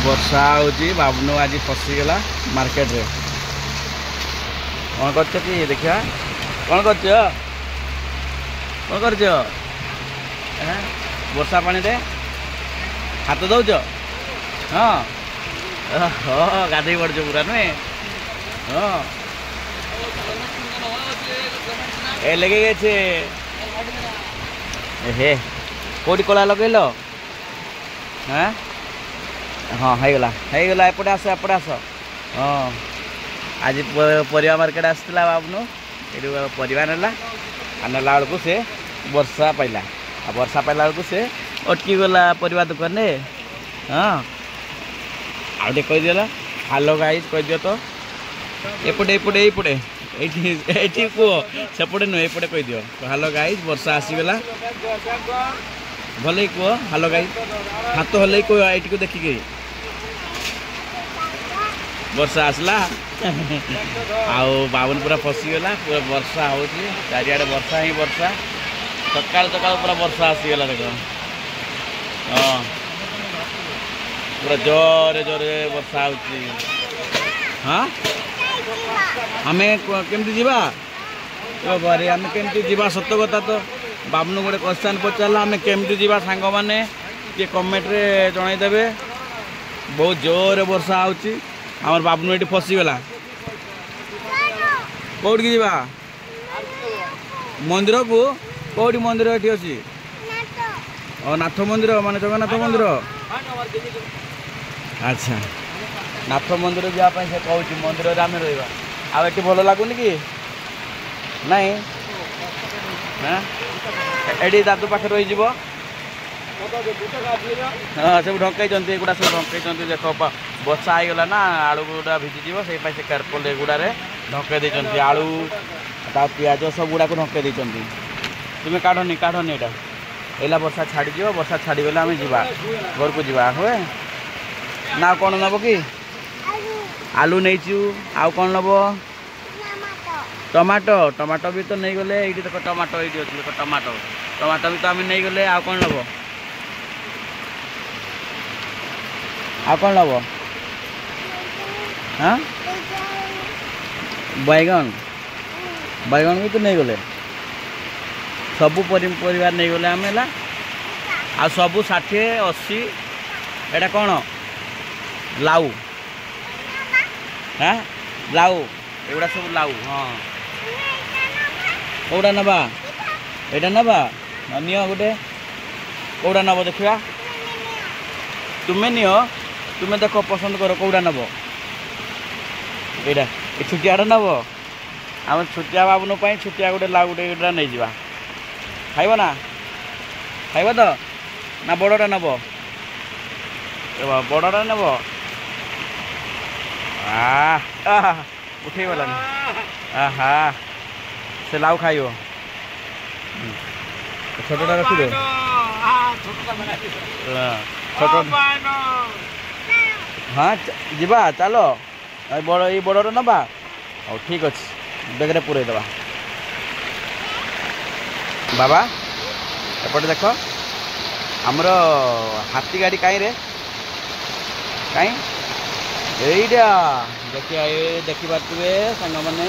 वर्षा होची बाबनू आज फसीगला मार्केट रे कौन कर देखा कौन कर वर्षा पानी रे हाथ दौच हाँ हाँ गाधे पड़ पूरा नुहे हाँ ए लगे गए हे कौटी कला लगेल हाँ हाँ होगला एपटे आस हाँ आज परिवा मार्केट आसला बाबनू ये परिवा ना नाला बेलू से वर्षा पाइला वर्षा पाइला बेलू से अटकी गला परिवा दुकान रे हाँ आउटे कहीदेला हालो गाइज कहीदियो तो एपटे एपटे एपटे ये कह सेपटे नुह एपटे कहीदियो हालो गाइज वर्षा आसीगला भले कह हालो गाइज हाथ हल कह ये को देखिकी वर्षा आसला आउ बाबन पूरा फसीगला पूरा वर्षा हो चारिआडे वर्षा ही वर्षा सकाल सकाल पूरा वर्षा आसीगला देख हाँ पूरा जोरे जोरे वर्षा हो हाँ आमे केमती जीवा बारे आमे केमती जीवा सत्य कथा तो बाबनू गोटे क्वेश्चन पचारा आमे केमती जीवा सांग माने ये कमेंट रे जनईदेवे बहुत जोरे वर्षा होची आमर बाबनू ये फसीगला कौट की जा मंदिर को कौटी मंदिर ये अच्छी नाथ मंदिर मान जगन्नाथ मंदिर अच्छा नाथ मंदिर जावाई से कहूँ मंदिर आम रहा आठ भल लगुनि कि नाई ये दादू पाखे रही हाँ सब ढंकई गुड़ा सब ढंकई देख वर्षा होगला ना आलू गुड़ा भिजिज से केरपोल गुड़े ढंकई देती आलू पियाज सब गुड़ा को ढंकई देती तुम्हें काढ़नी काढ़नी यहाँ एला वर्षा छाड़ी वर्षा छाड़ी गले आम जा घर को जा हुए ना कौन नब कि आलू नहीं आउ कौन नब टमाटो टमाटो भी तो नहीं गले ये देख टमाटो ये देख टमाटो टमाटो भी तो आम नहीं गले आउ कौन नब आ कौन नब हाँ बैगन बैगन भी तो नहीं गले सबू परिवार नहीं गले आम है आ सबू 60-80 एटा कौन लाउ हाँ लाउ एगुड़ा सब लाउ हाँ कौटा नवा एटा नवा नियो गोटे कौटा नब देखा तुम्हें नियो तुम्हें देख पसंद कर कौटा नब एटा छुटियाटा नब आम छुटिया बाबनू छुटिया गोटे लाउ गोटे नहीं जा खाइब ना खाइब तो ना बड़टा नब बड़टा नब उठे गलानी आहा से लाउ खाइब छोटा रखी दे छोट हाँ जीवा चलो बड़ ये बड़टा नवा हाँ ठीक अच्छे बेगरे पूरे दबा बाबा एपटे देख आमर हाथी गाड़ी कहीं रे कहीं यहीटा देखिए देखी पारे सांग मैंने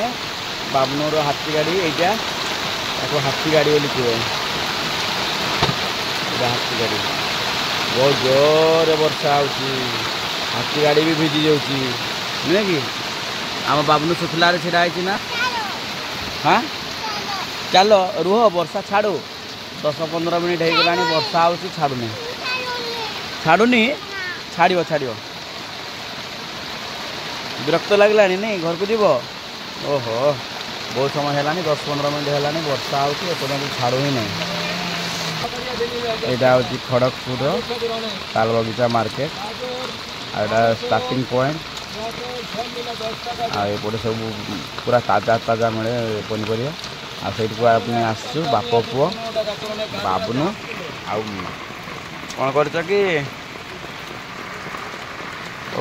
बाबनूर हाथी गाड़ी यहीटा हाथी गाड़ी बोली कहे हाथी गाड़ी बहुत जोर वर्षा होची हाथी गाड़ी भी भिजी जाऊँगी नुहे कि आम बाबनू सुखलार छिड़ा ना हाँ चलो रुह वर्षा छाड़ू 10-15 मिनिट हो गला वर्षा हो छाड़ूनी छाड़ूनी छाड़ छाड़ विरक्त लगला नहीं घर को जीव ओहो बहुत समय है 10-15 मिनिट है वर्षा हो छाड़ू ही नहीं यहाँ हूँ खड़गपुर ताल बगीचा मार्केट आटा स्टार्टिंग पॉइंट आपटे सब पूरा ताजा ताजा मिले पनीपरिया को आपने आसचु बाप पुओ बाबनू आउ कौन कर कि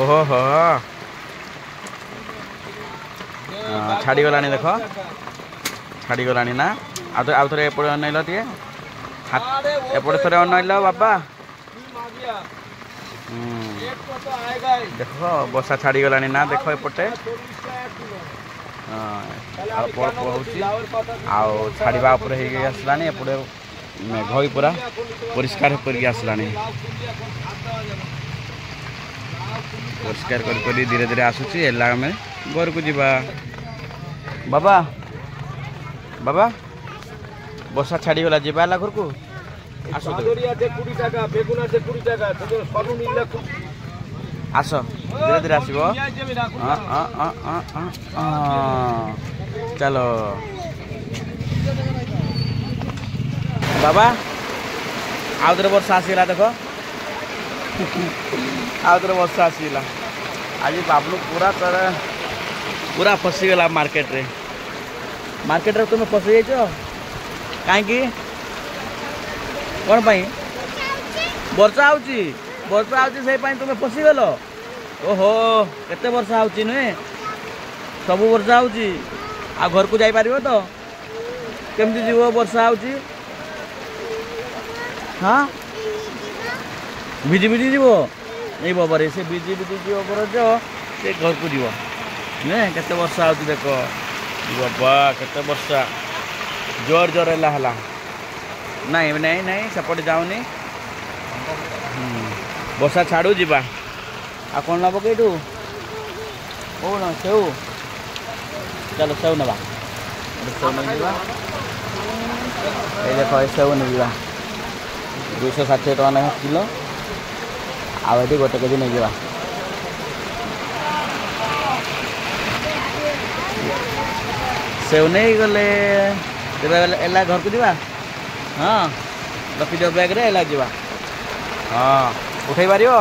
ओहो हो छाड़ी गलानी देख छाड़ी गलानी ना आउ थे एपटे अनैल टे एपटे थे अनैल बापा देख वर्षा छाड़ी गलानी ना देख एपटे अल्प अल्प हो छाड़ा आसलानी एपटे मेघ भी पूरा परिष्कार करके आसलानी परिष्कार कर धीरे धीरे आसूची आम घर को जीवा बाबा बाबा वर्षा छाड़ी गला जीवा घर को आस धीरे धीरे आसो चलो बाबा आउ थे वर्षा आसगला देख आउ थे वर्षा आसगला आज बाबलू पूरा तर पूरा फसीगला मार्केट रे तुम फसी जाइए कहीं कौन पाई वर्षा से तुम फसीगल ओहो केते वर्षा होची नुहे सब वर्षा होची आ घर को जाई पारिबो तो केमती जीव वर्षा होची हाँ भिजी भिजी जीव नहीं बाबा से भिजी भिजी जीव पर जो से घर को जीव ने केते वर्षा होची देख बाबा केते वर्षा जोर जोर हला नहीं नहीं नहीं सेपटे जाऊनी वर्षा छाड़ू जीवा आ कौन नब कईटू कौन सेव चलो सेव नवा सेव नहीं जा देख सेव नहीं जा 260 टका ना किलो आगे गोटे केजी नहीं जा सेव नहीं गले एला घर को जीवा हाँ रखी दियो बैग रे एला जीवा हाँ उठे पारियो